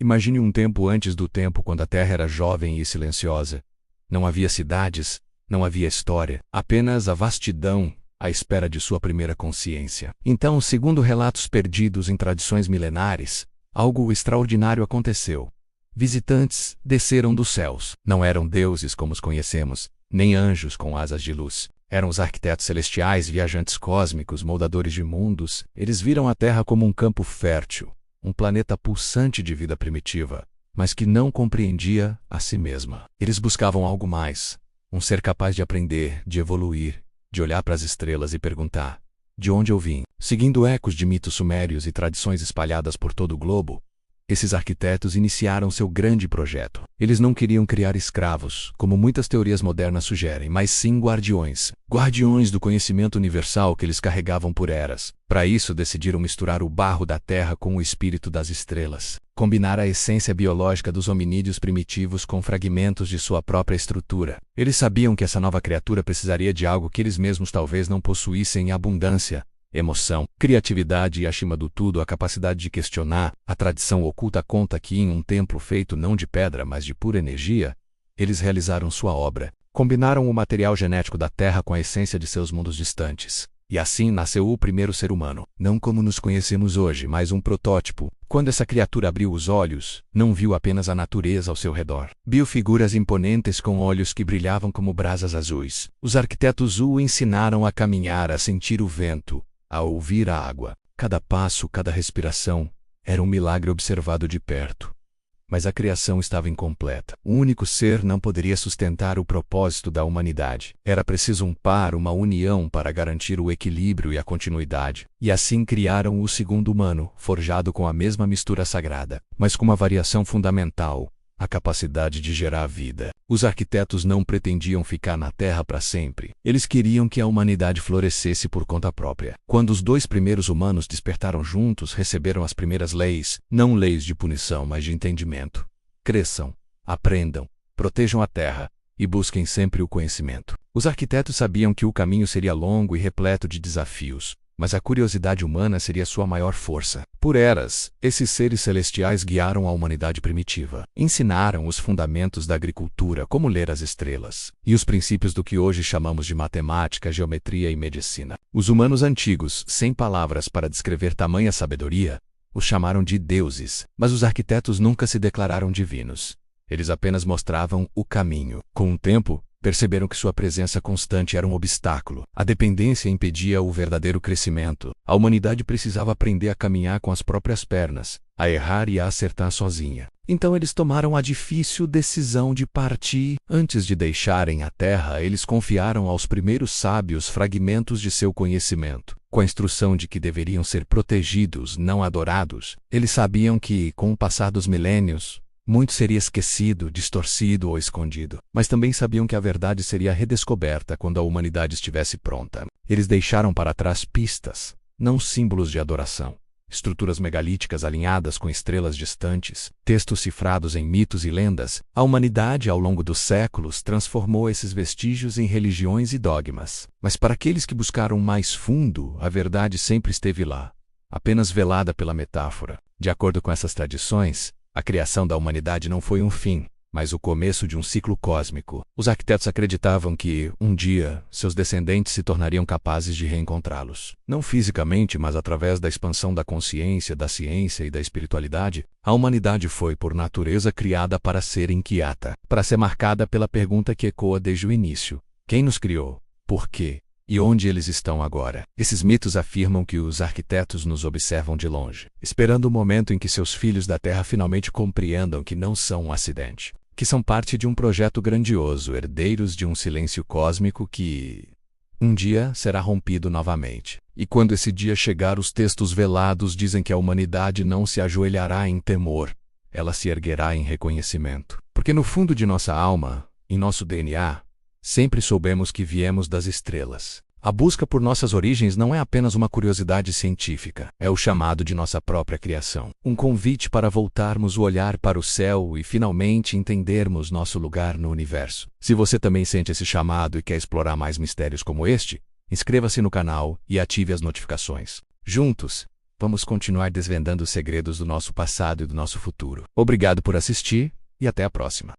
Imagine um tempo antes do tempo, quando a Terra era jovem e silenciosa. Não havia cidades, não havia história, apenas a vastidão, à espera de sua primeira consciência. Então, segundo relatos perdidos em tradições milenares, algo extraordinário aconteceu. Visitantes desceram dos céus. Não eram deuses como os conhecemos, nem anjos com asas de luz. Eram os arquitetos celestiais, viajantes cósmicos, moldadores de mundos. Eles viram a Terra como um campo fértil, um planeta pulsante de vida primitiva, mas que não compreendia a si mesma. Eles buscavam algo mais, um ser capaz de aprender, de evoluir, de olhar para as estrelas e perguntar: de onde eu vim? Seguindo ecos de mitos sumérios e tradições espalhadas por todo o globo, esses arquitetos iniciaram seu grande projeto. Eles não queriam criar escravos, como muitas teorias modernas sugerem, mas sim guardiões. Guardiões do conhecimento universal que eles carregavam por eras. Para isso, decidiram misturar o barro da terra com o espírito das estrelas. Combinar a essência biológica dos hominídeos primitivos com fragmentos de sua própria estrutura. Eles sabiam que essa nova criatura precisaria de algo que eles mesmos talvez não possuíssem em abundância: emoção, criatividade e, acima do tudo, a capacidade de questionar. A tradição oculta conta que, em um templo feito não de pedra, mas de pura energia, eles realizaram sua obra. Combinaram o material genético da Terra com a essência de seus mundos distantes. E assim nasceu o primeiro ser humano. Não como nos conhecemos hoje, mas um protótipo. Quando essa criatura abriu os olhos, não viu apenas a natureza ao seu redor. Viu figuras imponentes com olhos que brilhavam como brasas azuis. Os arquitetos o ensinaram a caminhar, a sentir o vento, a ouvir a água. Cada passo, cada respiração, era um milagre observado de perto. Mas a criação estava incompleta. Um único ser não poderia sustentar o propósito da humanidade. Era preciso um par, uma união para garantir o equilíbrio e a continuidade. E assim criaram o segundo humano, forjado com a mesma mistura sagrada, mas com uma variação fundamental: a capacidade de gerar vida. Os arquitetos não pretendiam ficar na Terra para sempre. Eles queriam que a humanidade florescesse por conta própria. Quando os dois primeiros humanos despertaram juntos, receberam as primeiras leis, não leis de punição, mas de entendimento. Cresçam, aprendam, protejam a Terra e busquem sempre o conhecimento. Os arquitetos sabiam que o caminho seria longo e repleto de desafios, mas a curiosidade humana seria sua maior força. Por eras, esses seres celestiais guiaram a humanidade primitiva. Ensinaram os fundamentos da agricultura, como ler as estrelas, e os princípios do que hoje chamamos de matemática, geometria e medicina. Os humanos antigos, sem palavras para descrever tamanha sabedoria, os chamaram de deuses, mas os arquitetos nunca se declararam divinos. Eles apenas mostravam o caminho. Com o tempo, perceberam que sua presença constante era um obstáculo. A dependência impedia o verdadeiro crescimento. A humanidade precisava aprender a caminhar com as próprias pernas, a errar e a acertar sozinha. Então eles tomaram a difícil decisão de partir. Antes de deixarem a Terra, eles confiaram aos primeiros sábios fragmentos de seu conhecimento, com a instrução de que deveriam ser protegidos, não adorados. Eles sabiam que, com o passar dos milênios, muito seria esquecido, distorcido ou escondido. Mas também sabiam que a verdade seria redescoberta quando a humanidade estivesse pronta. Eles deixaram para trás pistas, não símbolos de adoração. Estruturas megalíticas alinhadas com estrelas distantes, textos cifrados em mitos e lendas. A humanidade, ao longo dos séculos, transformou esses vestígios em religiões e dogmas. Mas para aqueles que buscaram mais fundo, a verdade sempre esteve lá, apenas velada pela metáfora. De acordo com essas tradições, a criação da humanidade não foi um fim, mas o começo de um ciclo cósmico. Os arquitetos acreditavam que, um dia, seus descendentes se tornariam capazes de reencontrá-los. Não fisicamente, mas através da expansão da consciência, da ciência e da espiritualidade. A humanidade foi, por natureza, criada para ser inquieta, para ser marcada pela pergunta que ecoa desde o início: quem nos criou? Por quê? E onde eles estão agora? Esses mitos afirmam que os arquitetos nos observam de longe, esperando o momento em que seus filhos da Terra finalmente compreendam que não são um acidente, que são parte de um projeto grandioso, herdeiros de um silêncio cósmico que, um dia, será rompido novamente. E quando esse dia chegar, os textos velados dizem que a humanidade não se ajoelhará em temor, ela se erguerá em reconhecimento. Porque no fundo de nossa alma, em nosso DNA, sempre soubemos que viemos das estrelas. A busca por nossas origens não é apenas uma curiosidade científica, é o chamado de nossa própria criação. Um convite para voltarmos o olhar para o céu e finalmente entendermos nosso lugar no universo. Se você também sente esse chamado e quer explorar mais mistérios como este, inscreva-se no canal e ative as notificações. Juntos, vamos continuar desvendando os segredos do nosso passado e do nosso futuro. Obrigado por assistir e até a próxima.